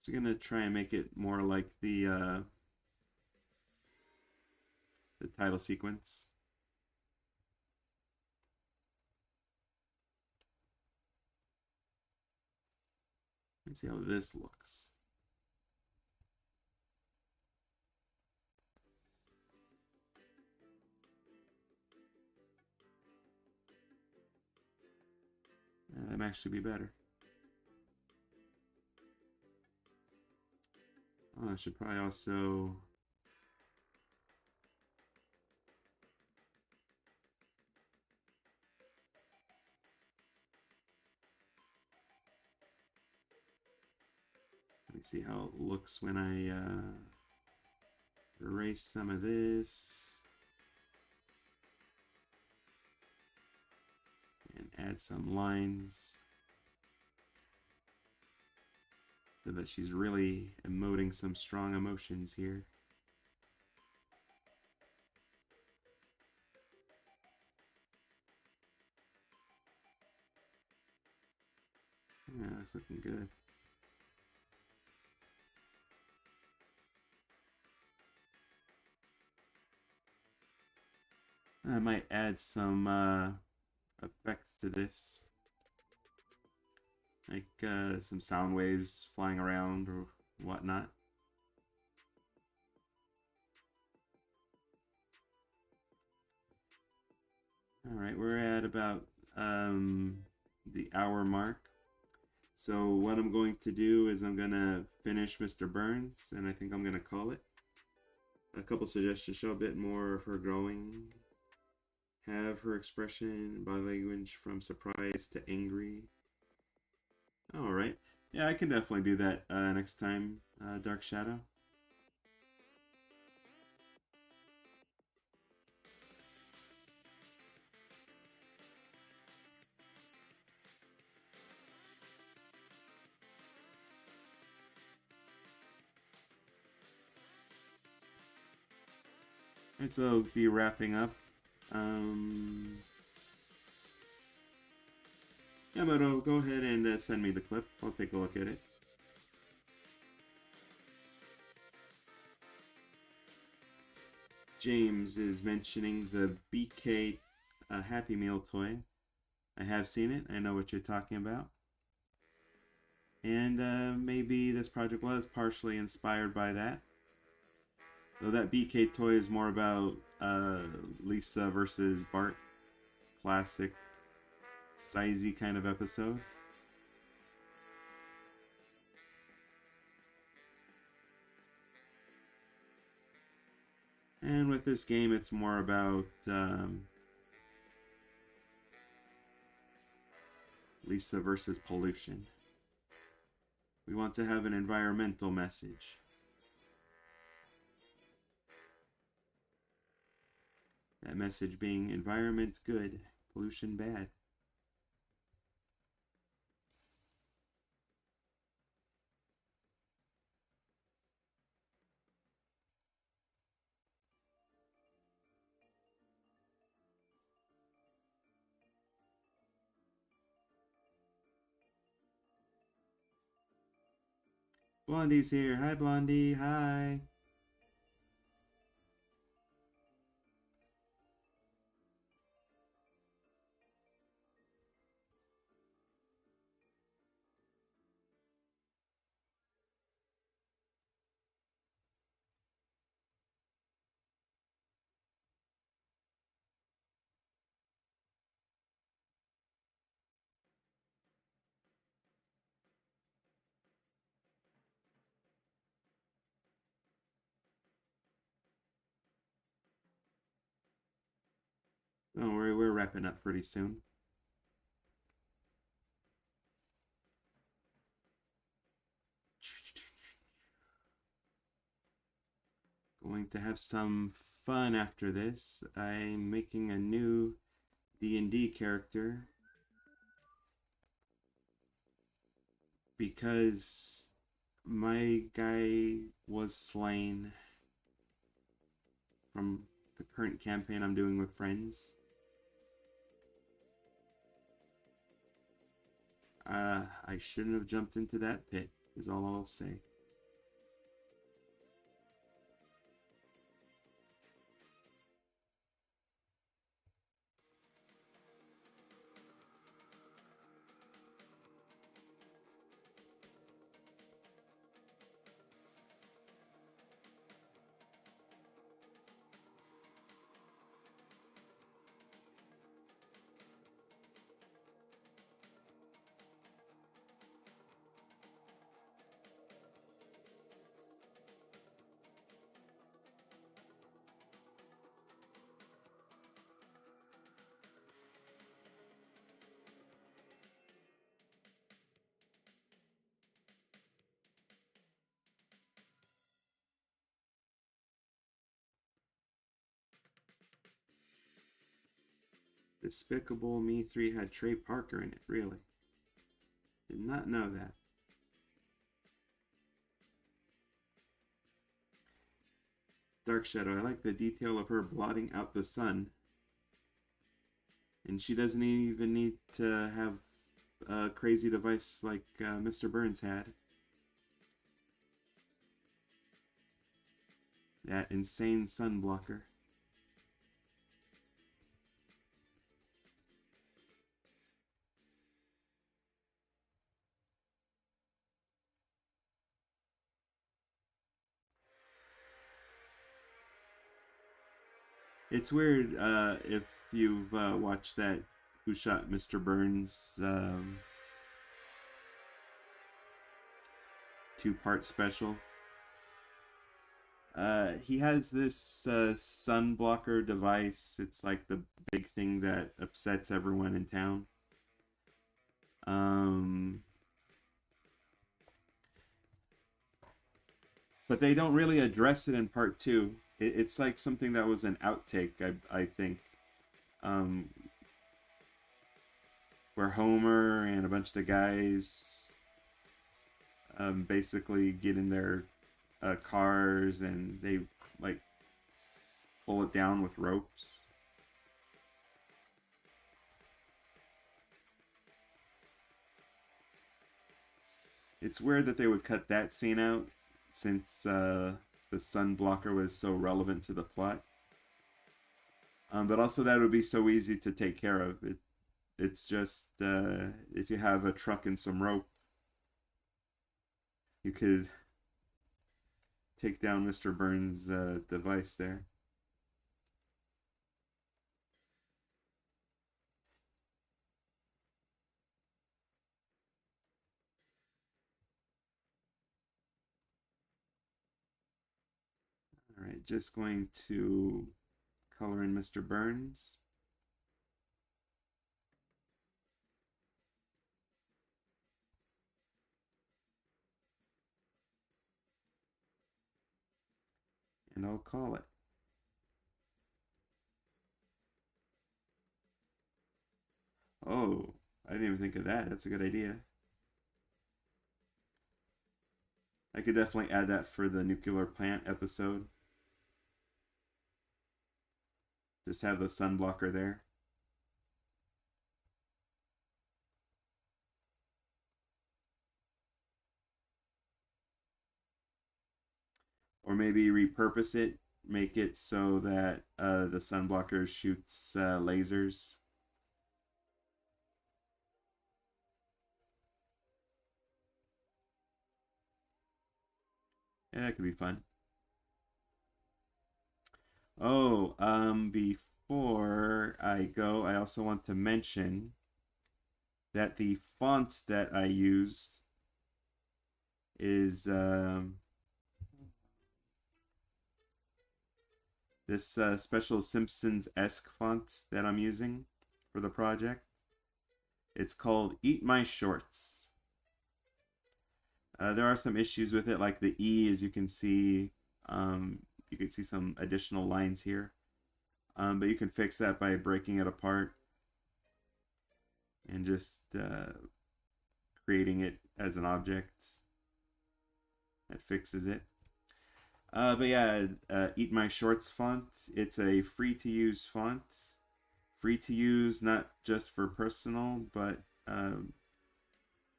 So I'm gonna try and make it more like the title sequence. Let's see how this looks. That might actually be better. Oh, I should probably also. Let me see how it looks when I erase some of this and add some lines so that she's really emoting some strong emotions here. Yeah, that's looking good. I might add some effects to this, like some sound waves flying around or whatnot. All right, we're at about the hour mark. So what I'm going to do is I'm gonna finish Mr. Burns, and I think I'm gonna call it. A couple suggestions: show a bit more of her growing, have her expression, body language from surprise to angry. All right, yeah, I can definitely do that next time. Dark Shadow. And so be wrapping up. Um, Yamato, go ahead and send me the clip. I'll take a look at it. James is mentioning the BK Happy Meal toy. I have seen it. I know what you're talking about. And maybe this project was partially inspired by that. Though that BK toy is more about Lisa versus Bart. Classic, sizey kind of episode. And with this game, it's more about Lisa versus pollution. We want to have an environmental message. That message being environment good, pollution bad. Blondie's here. Hi, Blondie. Hi. Don't worry, we're wrapping up pretty soon. Going to have some fun after this. I'm making a new D&D character because my guy was slain from the current campaign I'm doing with friends. I shouldn't have jumped into that pit, is all I'll say. Despicable Me 3 had Trey Parker in it, really. Did not know that. Dark Shadow, I like the detail of her blotting out the sun. And she doesn't even need to have a crazy device like Mr. Burns had. That insane sun blocker. It's weird if you've watched that Who Shot Mr. Burns two-part special. He has this sun blocker device. It's like the big thing that upsets everyone in town. But they don't really address it in part two. It's like something that was an outtake, I think, um, where Homer and a bunch of the guys basically get in their cars and they like pull it down with ropes. It's weird that they would cut that scene out since the sun blocker was so relevant to the plot. But also that would be so easy to take care of. It's just if you have a truck and some rope, you could take down Mr. Burns' device there. All right, just going to color in Mr. Burns. And I'll call it. Oh, I didn't even think of that. That's a good idea. I could definitely add that for the nuclear plant episode. Just have the sun blocker there. Or maybe repurpose it, make it so that the sun blocker shoots lasers. Yeah, that could be fun. Oh, before I go, I also want to mention that the font that I used is this special Simpsons-esque font that I'm using for the project. It's called Eat My Shorts. There are some issues with it, like the E, as you can see. You can see some additional lines here. But you can fix that by breaking it apart and just creating it as an object. That fixes it. But yeah, Eat My Shorts font. It's a free-to-use font. Free to use, not just for personal, but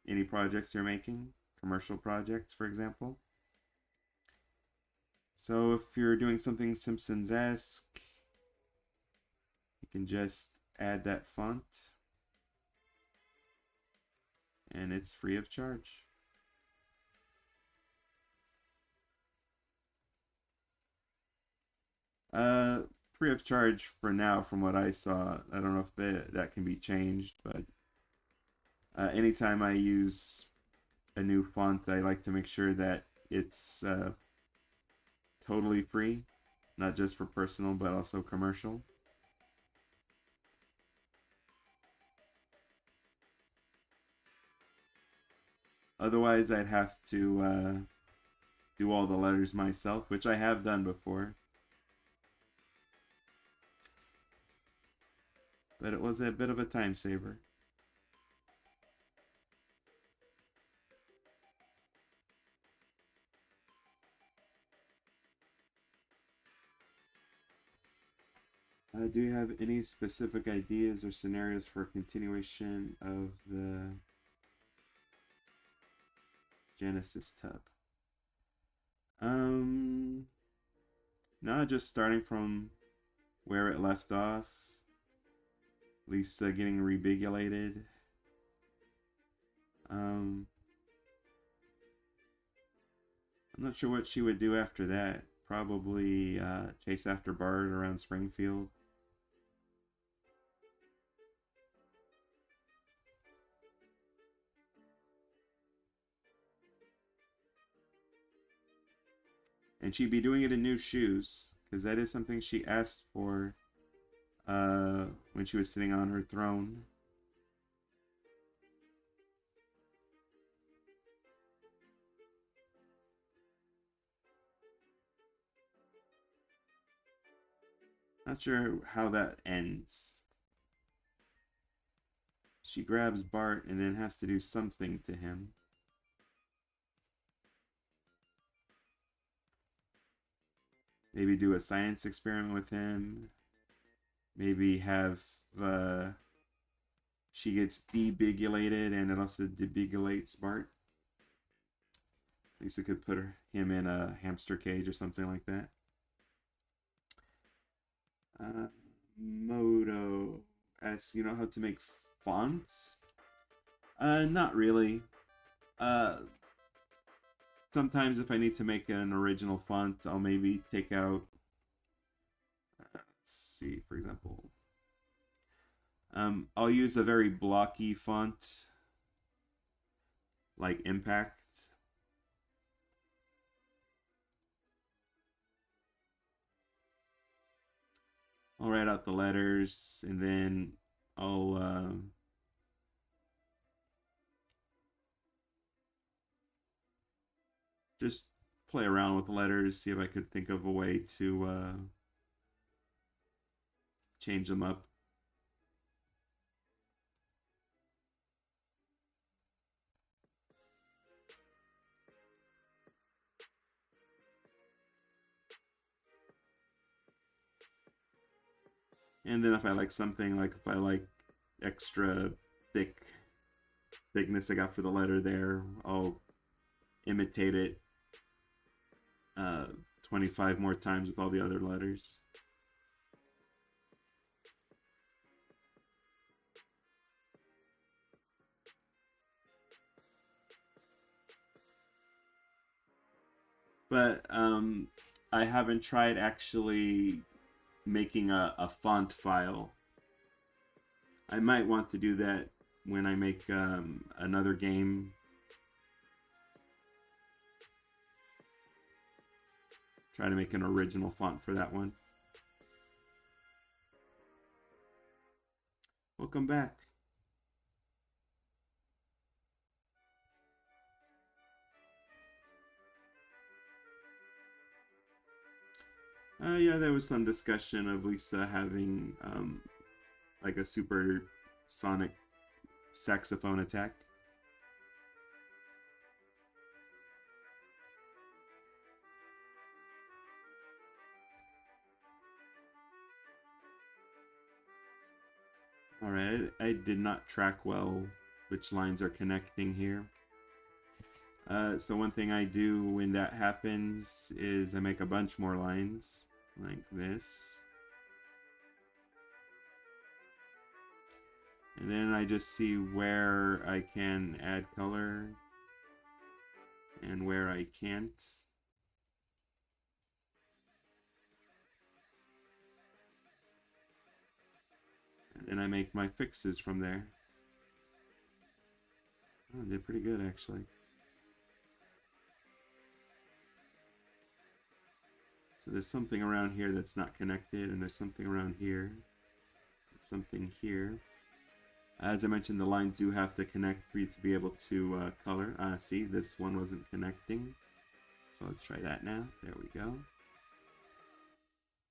any projects you're making. Commercial projects, for example. So if you're doing something Simpsons-esque, you can just add that font. And it's free of charge. Free of charge for now, from what I saw. I don't know if that can be changed, but anytime I use a new font, I like to make sure that it's totally free, not just for personal, but also commercial. Otherwise, I'd have to do all the letters myself, which I have done before. But it was a bit of a time saver. Do you have any specific ideas or scenarios for a continuation of the Genesis tub? No, just starting from where it left off. Lisa getting rebigulated. I'm not sure what she would do after that. Probably chase after Bart around Springfield. And she'd be doing it in new shoes, because that is something she asked for when she was sitting on her throne. Not sure how that ends. She grabs Bart and then has to do something to him. Maybe do a science experiment with him. Maybe have she gets debigulated and it also debigulates Bart. Lisa could put him in a hamster cage or something like that. Moto asks, you know how to make fonts? Not really. Sometimes if I need to make an original font, I'll maybe take out, let's see, for example, I'll use a very blocky font, like Impact. I'll write out the letters, and then I'll just play around with the letters, see if I could think of a way to change them up. And then if I like something, like if I like extra thickness I got for the letter there, I'll imitate it 25 more times with all the other letters. But I haven't tried actually making a font file. I might want to do that when I make another game. Try to make an original font for that one. Welcome back. Yeah, there was some discussion of Lisa having like a super sonic saxophone attack. Alright, I did not track well which lines are connecting here. So one thing I do when that happens is I make a bunch more lines like this. And then I just see where I can add color and where I can't. And then I make my fixes from there. Oh, I did pretty good actually. So there's something around here that's not connected, and there's something around here. Something here. As I mentioned, the lines do have to connect for you to be able to color. See, this one wasn't connecting. So let's try that now. There we go.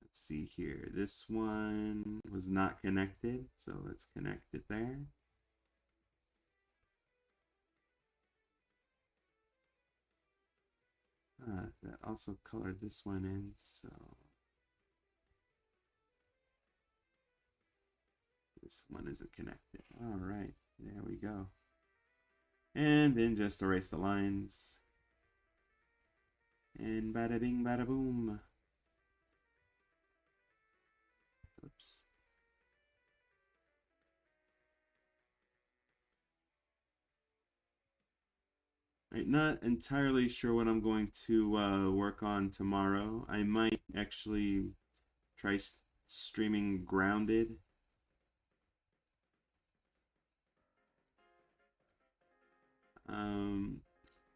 Let's see here. This one was not connected, so let's connect it there. That also colored this one in, so this one isn't connected. All right, there we go. And then just erase the lines. And bada bing, bada boom. Oops. Right, not entirely sure what I'm going to work on tomorrow. I might actually try streaming Grounded.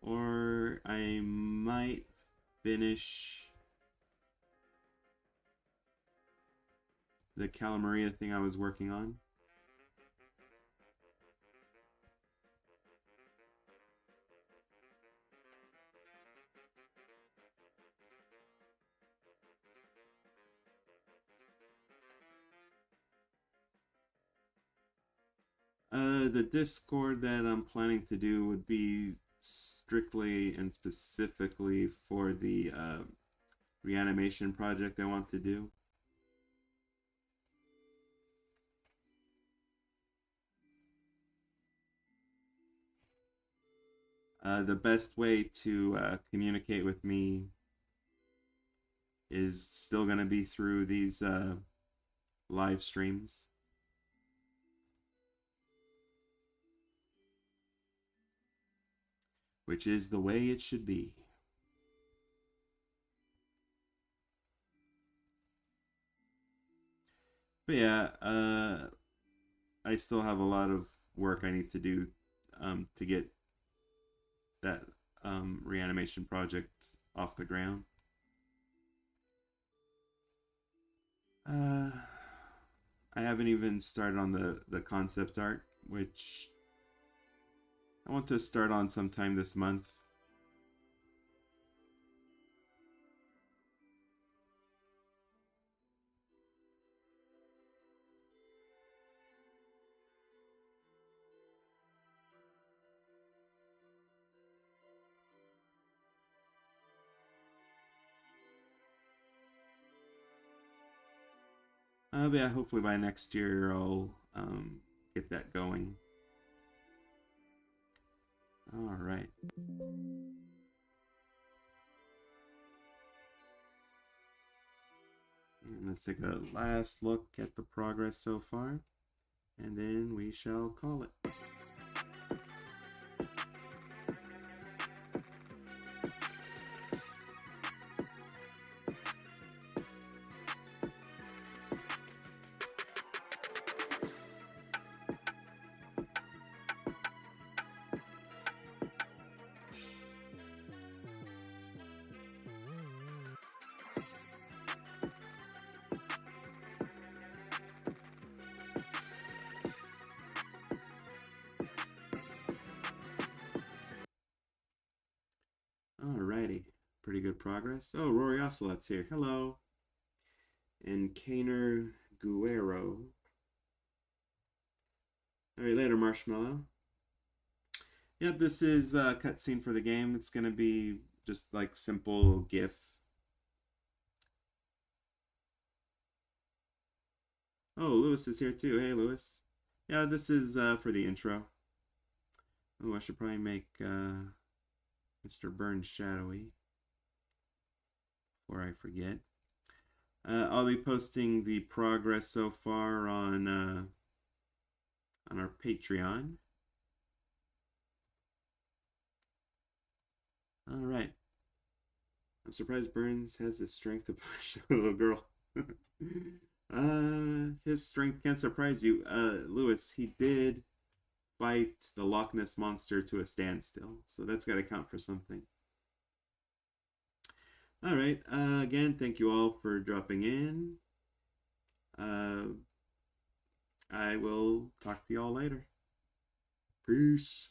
Or I might finish the Calamaria thing I was working on. The Discord that I'm planning to do would be strictly and specifically for the reanimation project I want to do. The best way to communicate with me is still going to be through these live streams. Which is the way it should be. But yeah, I still have a lot of work I need to do to get that reanimation project off the ground. I haven't even started on the concept art, which I want to start on sometime this month. But yeah, hopefully by next year I'll get that going. All right. And let's take a last look at the progress so far, and then we shall call it. pretty good progress. Oh, Rory Ocelot's here. Hello. And Kaner Guerrero. All right, later, Marshmallow. Yep, this is a cutscene for the game. It's gonna be just like simple GIF. Oh, Lewis is here too. Hey, Lewis. Yeah, this is for the intro. Oh, I should probably make Mr. Burns shadowy before I forget. I'll be posting the progress so far on our Patreon. All right. I'm surprised Burns has the strength to push a little girl. His strength can't surprise you. Lewis, he did fight the Loch Ness monster to a standstill, so that's got to count for something. All right. Again, thank you all for dropping in. I will talk to y'all later. Peace.